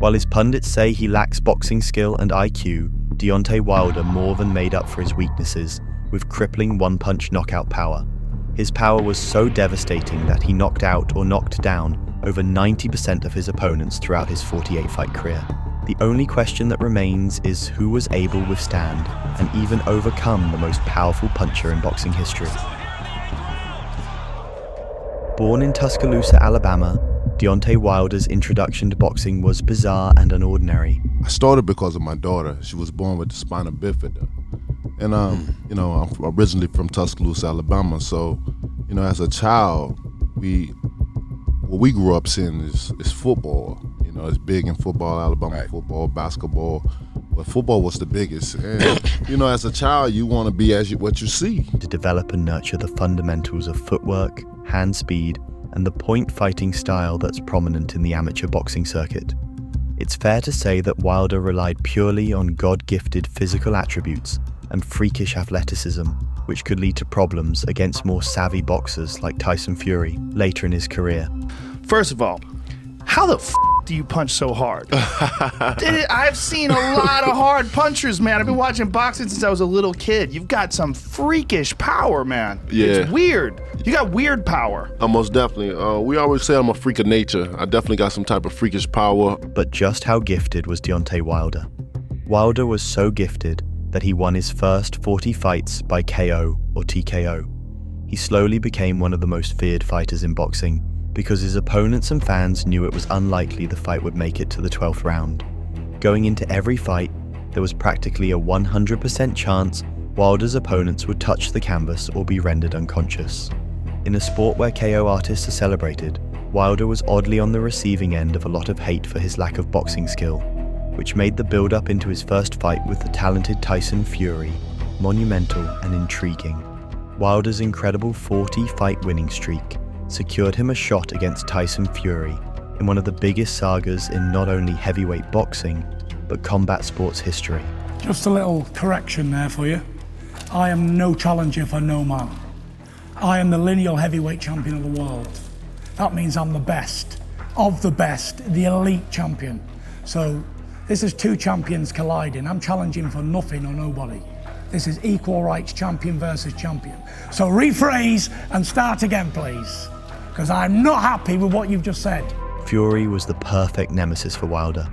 While his pundits say he lacks boxing skill and IQ, Deontay Wilder more than made up for his weaknesses with crippling one-punch knockout power. His power was so devastating that he knocked out or knocked down over 90% of his opponents throughout his 48-fight career. The only question that remains is who was able to withstand and even overcome the most powerful puncher in boxing history. Born in Tuscaloosa, Alabama, Deontay Wilder's introduction to boxing was bizarre and unordinary. I started because of my daughter. She was born with the spina bifida. And, I'm originally from Tuscaloosa, Alabama. So, as a child, what we grew up seeing is football. It's big in football, Alabama football, basketball. But football was the biggest. And, as a child, you want to be what you see. To develop and nurture the fundamentals of footwork, hand speed, and the point fighting style that's prominent in the amateur boxing circuit. It's fair to say that Wilder relied purely on God-gifted physical attributes and freakish athleticism, which could lead to problems against more savvy boxers like Tyson Fury later in his career. First of all, how the do you punch so hard? I've seen a lot of hard punchers, man. I've been watching boxing since I was a little kid. You've got some freakish power, man. Yeah. It's weird. You got weird power. Most definitely. We always say I'm a freak of nature. I definitely got some type of freakish power. But just how gifted was Deontay Wilder? Wilder was so gifted that he won his first 40 fights by KO or TKO. He slowly became one of the most feared fighters in boxing because his opponents and fans knew it was unlikely the fight would make it to the 12th round. Going into every fight, there was practically a 100% chance Wilder's opponents would touch the canvas or be rendered unconscious. In a sport where KO artists are celebrated, Wilder was oddly on the receiving end of a lot of hate for his lack of boxing skill, which made the build-up into his first fight with the talented Tyson Fury monumental and intriguing. Wilder's incredible 40-fight winning streak secured him a shot against Tyson Fury in one of the biggest sagas in not only heavyweight boxing, but combat sports history. Just a little correction there for you. I am no challenger for no man. I am the lineal heavyweight champion of the world. That means I'm the best of the best, the elite champion. So this is two champions colliding. I'm challenging for nothing or nobody. This is equal rights champion versus champion. So rephrase and start again, please, because I'm not happy with what you've just said. Fury was the perfect nemesis for Wilder.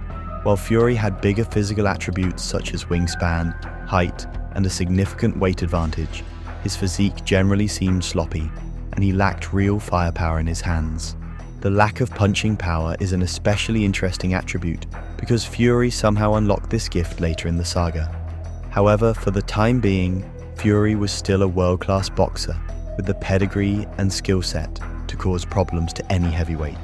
While Fury had bigger physical attributes such as wingspan, height, and a significant weight advantage, his physique generally seemed sloppy, and he lacked real firepower in his hands. The lack of punching power is an especially interesting attribute because Fury somehow unlocked this gift later in the saga. However, for the time being, Fury was still a world-class boxer with the pedigree and skill set to cause problems to any heavyweight.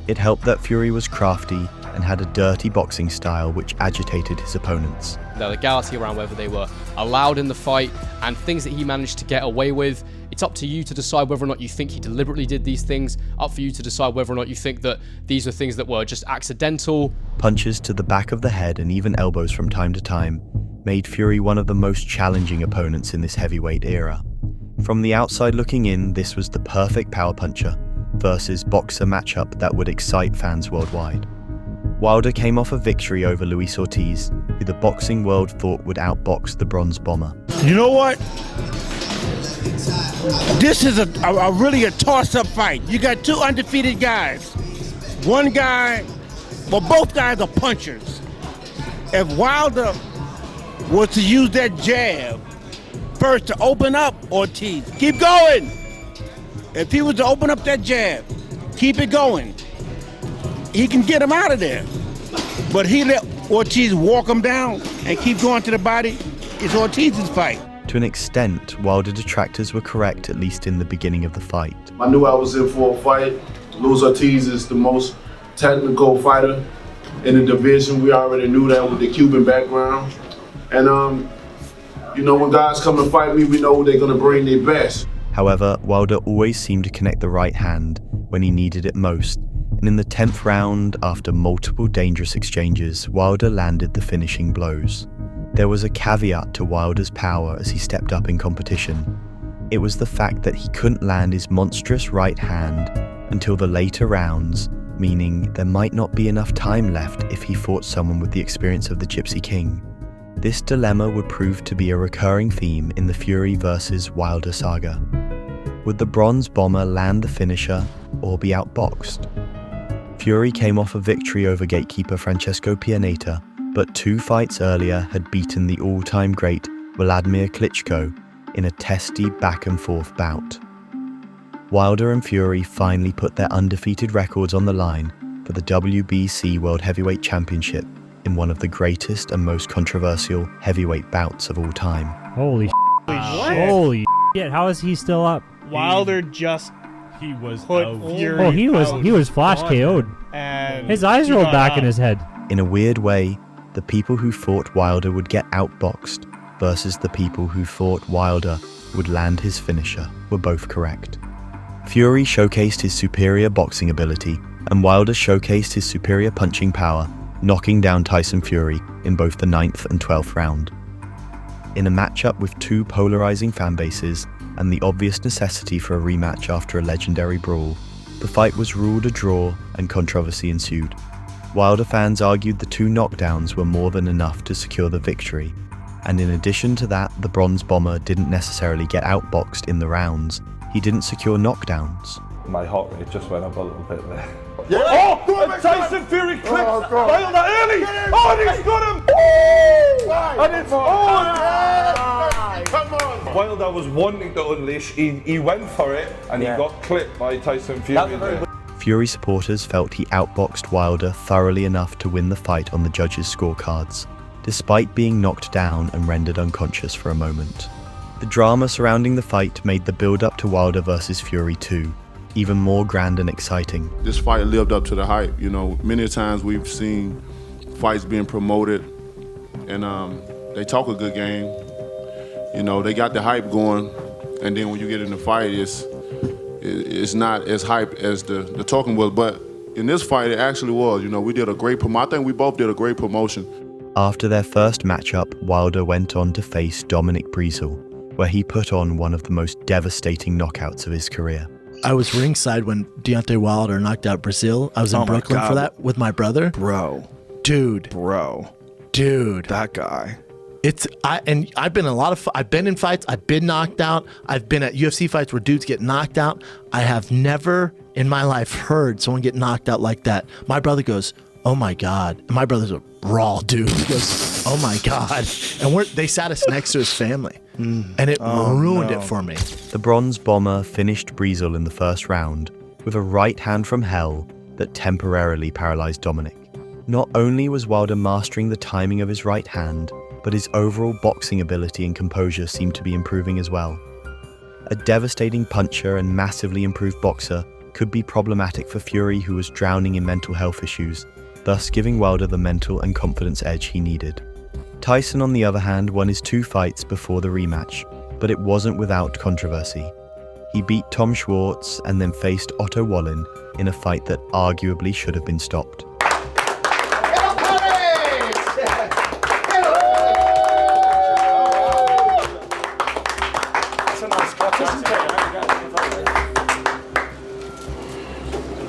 It helped that Fury was crafty and had a dirty boxing style which agitated his opponents. The legality around whether they were allowed in the fight and things that he managed to get away with, it's up to you to decide whether or not you think he deliberately did these things, up for you to decide whether or not you think that these are things that were just accidental. Punches to the back of the head and even elbows from time to time made Fury one of the most challenging opponents in this heavyweight era. From the outside looking in, this was the perfect power puncher versus boxer matchup that would excite fans worldwide. Wilder came off a victory over Luis Ortiz, who the boxing world thought would outbox the Bronze Bomber. You know what? This is a really a toss-up fight. You got two undefeated guys. One guy, well, both guys are punchers. If Wilder was to use that jab first to open up Ortiz, keep going. If he was to open up that jab, keep it going, he can get him out of there. But he let Ortiz walk him down and keep going to the body. It's Ortiz's fight. To an extent, Wilder detractors were correct, at least in the beginning of the fight. I knew I was in for a fight. Luis Ortiz is the most technical fighter in the division. We already knew that with the Cuban background. And, when guys come to fight me, we know they're going to bring their best. However, Wilder always seemed to connect the right hand when he needed it most. And in the 10th round, after multiple dangerous exchanges, Wilder landed the finishing blows. There was a caveat to Wilder's power as he stepped up in competition. It was the fact that he couldn't land his monstrous right hand until the later rounds meaning there might not be enough time left if he fought someone with the experience of the Gypsy King. This dilemma would prove to be a recurring theme in the Fury vs. Wilder saga. Would the Bronze Bomber land the finisher or be outboxed? Fury came off a victory over gatekeeper Francesco Pianeta, but 2 fights earlier had beaten the all-time great Vladimir Klitschko in a testy back-and-forth bout. Wilder and Fury finally put their undefeated records on the line for the WBC World Heavyweight Championship in one of the greatest and most controversial heavyweight bouts of all time. Holy Holy shit, how is he still up? Wilder just He was put out. Fury Oh, he was flash KO'd. and His eyes he rolled got back up. in his head. In a weird way, the people who thought Wilder would get outboxed versus the people who thought Wilder would land his finisher were both correct. Fury showcased his superior boxing ability, and Wilder showcased his superior punching power, knocking down Tyson Fury in both the 9th and 12th round. In a matchup with 2 polarizing fan bases and the obvious necessity for a rematch after a legendary brawl, the fight was ruled a draw and controversy ensued. Wilder fans argued the 2 knockdowns were more than enough to secure the victory, and in addition to that, the Bronze Bomber didn't necessarily get outboxed in the rounds. He didn't secure knockdowns. My heart rate just went up a little bit there. Yeah. Oh, and Tyson Fury clips God. Wilder early. Oh, and he's got him. And it's Come on. Wilder was wanting to unleash. He went for it, and he got clipped by Tyson Fury there. Fury supporters felt he outboxed Wilder thoroughly enough to win the fight on the judges' scorecards, despite being knocked down and rendered unconscious for a moment. The drama surrounding the fight made the build-up to Wilder vs. Fury 2 even more grand and exciting. This fight lived up to the hype. You know, many times we've seen fights being promoted, and they talk a good game. You know, they got the hype going, and then when you get in the fight, it's not as hype as the talking was. But in this fight, it actually was. You know, we did a great I think we both did a great promotion. After their first matchup, Wilder went on to face Dominic Breazeale, where he put on one of the most devastating knockouts of his career. I was ringside when Deontay Wilder knocked out Breazeale. I was in Brooklyn for that with my brother. Dude. That guy. I've been in a lot of I've been in fights, I've been knocked out. I've been at UFC fights where dudes get knocked out. I have never in my life heard someone get knocked out like that. My brother goes, "Oh my God." And my brother's a raw dude. He goes, "Oh my God." And they sat us next to his family. And it ruined it for me. The Bronze Bomber finished Breazeale in the first round with a right hand from hell that temporarily paralyzed Dominic. Not only was Wilder mastering the timing of his right hand, but his overall boxing ability and composure seemed to be improving as well. A devastating puncher and massively improved boxer could be problematic for Fury, who was drowning in mental health issues, thus giving Wilder the mental and confidence edge he needed. Tyson, on the other hand, won his 2 fights before the rematch, but it wasn't without controversy. He beat Tom Schwartz and then faced Otto Wallin in a fight that arguably should have been stopped.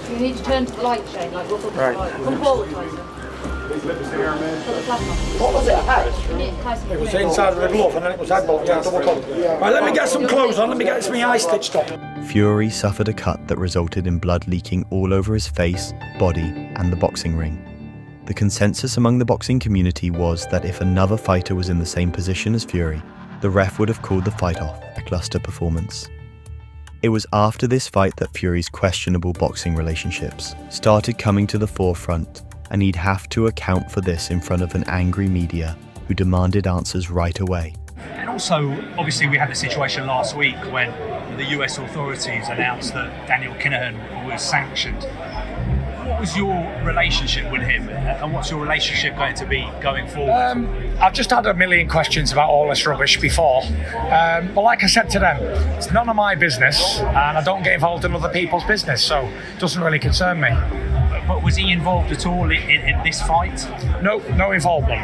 You need to turn to the light, Shane, like we'll right. Come forward, Tyson. What was it? It was inside of the glove and then it was headbutt down double club. Right, let me get some clothes on, let me get my eye stitched up. Fury suffered a cut that resulted in blood leaking all over his face, body, and the boxing ring. The consensus among the boxing community was that if another fighter was in the same position as Fury, the ref would have called the fight off, a cluster performance. It was after this fight that Fury's questionable boxing relationships started coming to the forefront, and he'd have to account for this in front of an angry media who demanded answers right away. And also, obviously, we had the situation last week when the US authorities announced that Daniel Kinahan was sanctioned. What was your relationship with him, and what's your relationship going to be going forward? I've just had a million questions about all this rubbish before, but like I said to them, it's none of my business, and I don't get involved in other people's business, so it doesn't really concern me. But was he involved at all in this fight? No involvement.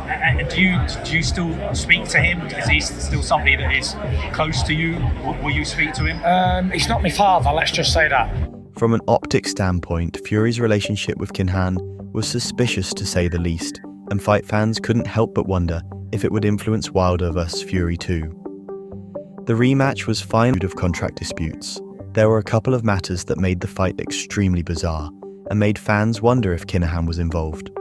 And do you still speak to him? Is he still somebody that is close to you? Will you speak to him? He's not my father, let's just say that. From an optic standpoint, Fury's relationship with Kinahan was suspicious to say the least, and fight fans couldn't help but wonder if it would influence Wilder vs Fury too. The rematch was finally of contract disputes. There were a couple of matters that made the fight extremely bizarre and made fans wonder if Kinahan was involved.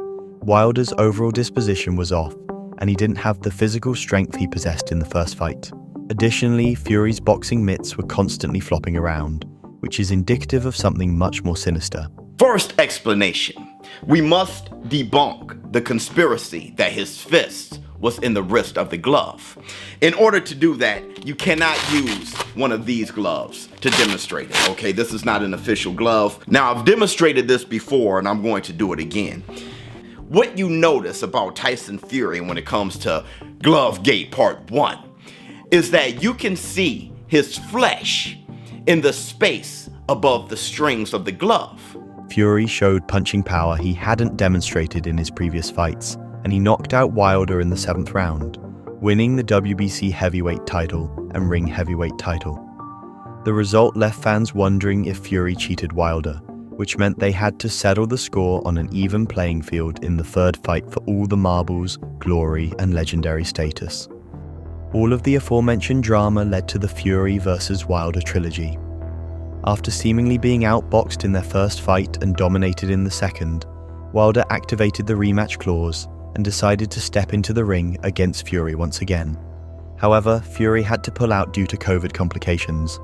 Wilder's overall disposition was off, and he didn't have the physical strength he possessed in the first fight. Additionally, Fury's boxing mitts were constantly flopping around, which is indicative of something much more sinister. First explanation. We must debunk the conspiracy that his fist was in the wrist of the glove. In order to do that, you cannot use one of these gloves to demonstrate it, okay? This is not an official glove. Now, I've demonstrated this before, and I'm going to do it again. What you notice about Tyson Fury when it comes to Glove Gate Part 1 is that you can see his flesh in the space above the strings of the glove. Fury showed punching power he hadn't demonstrated in his previous fights, and he knocked out Wilder in the 7th round, winning the WBC heavyweight title and ring heavyweight title. The result left fans wondering if Fury cheated Wilder, which meant they had to settle the score on an even playing field in the 3rd fight for all the marbles, glory, and legendary status. All of the aforementioned drama led to the Fury vs Wilder trilogy. After seemingly being outboxed in their first fight and dominated in the second, Wilder activated the rematch clause and decided to step into the ring against Fury once again. However, Fury had to pull out due to COVID complications.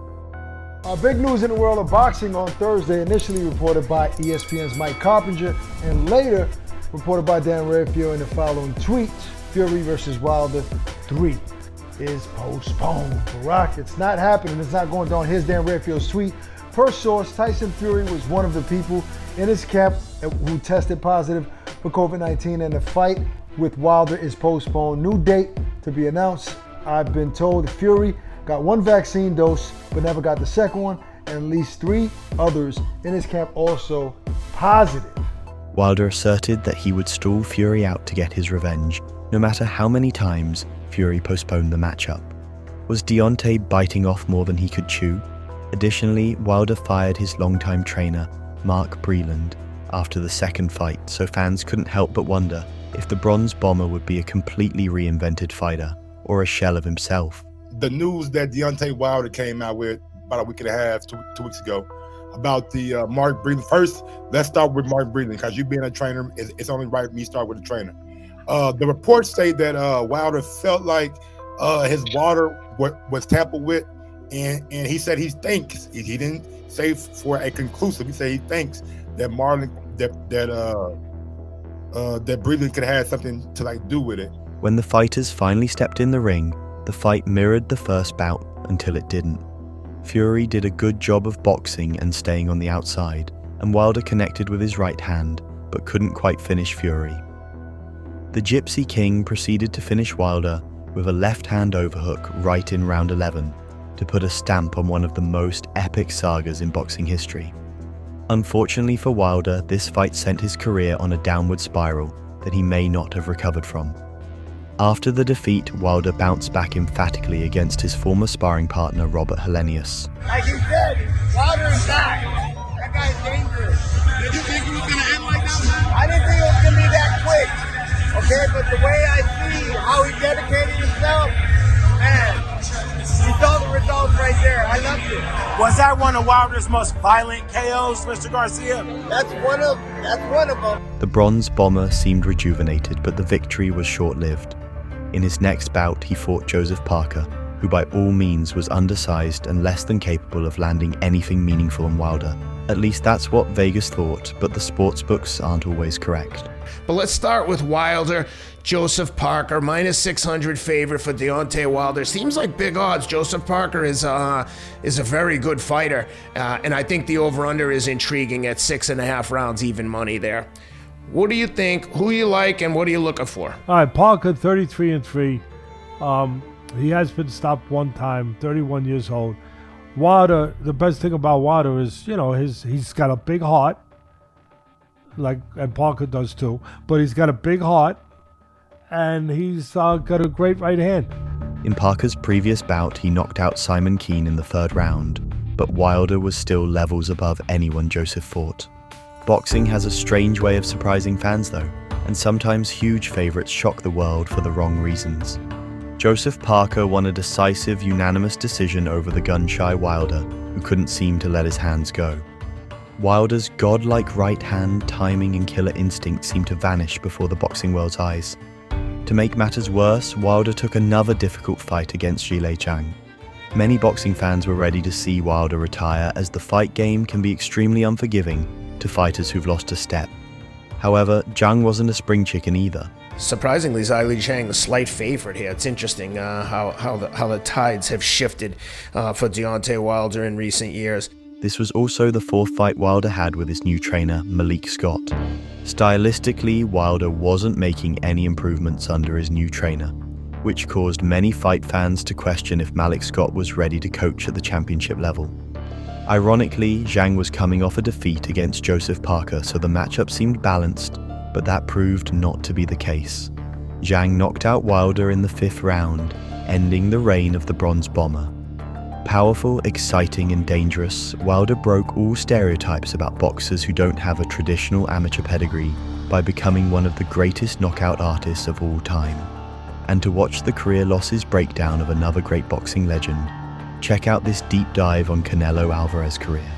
Big news in the world of boxing on Thursday, initially reported by ESPN's Mike Coppinger and later reported by Dan Rafael in the following tweet: Fury vs. Wilder 3 is postponed. Barack, it's not happening. It's not going down. Here's Dan Rafael's tweet. Per source, Tyson Fury was one of the people in his camp who tested positive for COVID-19, and the fight with Wilder is postponed. New date to be announced. I've been told Fury got 1 vaccine dose but never got the second one, and at least 3 others in his camp also positive. Wilder asserted that he would stall Fury out to get his revenge, no matter how many times Fury postponed the matchup. Was Deontay biting off more than he could chew? Additionally, Wilder fired his longtime trainer, Mark Breland, after the second fight, so fans couldn't help but wonder if the Bronze Bomber would be a completely reinvented fighter or a shell of himself. The news that Deontay Wilder came out with about a week and a half, two weeks ago, about the Mark Breland. First, let's start with Mark Breland, because you being a trainer, it's only right me start with a trainer. The reports say that Wilder felt like his water was tampered with, and he said he thinks, he didn't say for a conclusive, he said he thinks that that Breland could have something to do with it. When the fighters finally stepped in the ring, the fight mirrored the first bout until it didn't. Fury did a good job of boxing and staying on the outside, and Wilder connected with his right hand, but couldn't quite finish Fury. The Gypsy King proceeded to finish Wilder with a left-hand overhook right in round 11 to put a stamp on one of the most epic sagas in boxing history. Unfortunately for Wilder, this fight sent his career on a downward spiral that he may not have recovered from. After the defeat, Wilder bounced back emphatically against his former sparring partner Robert Helenius. Like he said, Wilder is back. That guy's dangerous. Did you think it was going to end like that, man? I didn't think it was going to be that quick. Okay, but the way I see how he dedicated himself, man, you saw the results right there. I loved it. Was that one of Wilder's most violent KOs, Mr. Garcia? That's one of them. The Bronze Bomber seemed rejuvenated, but the victory was short-lived. In his next bout, he fought Joseph Parker, who by all means was undersized and less than capable of landing anything meaningful on Wilder. At least that's what Vegas thought, but the sportsbooks aren't always correct. But let's start with Wilder. Joseph Parker, minus 600 favorite for Deontay Wilder. Seems like big odds. Joseph Parker is a very good fighter, and I think the over-under is intriguing at 6.5 rounds, even money there. What do you think? Who you like, and what are you looking for? All right, Parker, 33-3. He has been stopped one time, 31 years old. Wilder, the best thing about Wilder is, he's got a big heart, and Parker does too, but he's got a big heart, and he's got a great right hand. In Parker's previous bout, he knocked out Simon Keane in the 3rd round, but Wilder was still levels above anyone Joseph fought. Boxing has a strange way of surprising fans though, and sometimes huge favorites shock the world for the wrong reasons. Joseph Parker won a decisive, unanimous decision over the gun-shy Wilder, who couldn't seem to let his hands go. Wilder's godlike right hand, timing and killer instinct seemed to vanish before the boxing world's eyes. To make matters worse, Wilder took another difficult fight against Zhilei Zhang. Many boxing fans were ready to see Wilder retire, as the fight game can be extremely unforgiving to fighters who've lost a step. However, Zhang wasn't a spring chicken either. Surprisingly, Zhilei Zhang, the slight favorite here. It's interesting how the tides have shifted for Deontay Wilder in recent years. This was also the fourth fight Wilder had with his new trainer, Malik Scott. Stylistically, Wilder wasn't making any improvements under his new trainer, which caused many fight fans to question if Malik Scott was ready to coach at the championship level. Ironically, Zhang was coming off a defeat against Joseph Parker, so the matchup seemed balanced, but that proved not to be the case. Zhang knocked out Wilder in the 5th round, ending the reign of the Bronze Bomber. Powerful, exciting and dangerous, Wilder broke all stereotypes about boxers who don't have a traditional amateur pedigree by becoming one of the greatest knockout artists of all time. And to watch the career losses breakdown of another great boxing legend, check out this deep dive on Canelo Alvarez's career.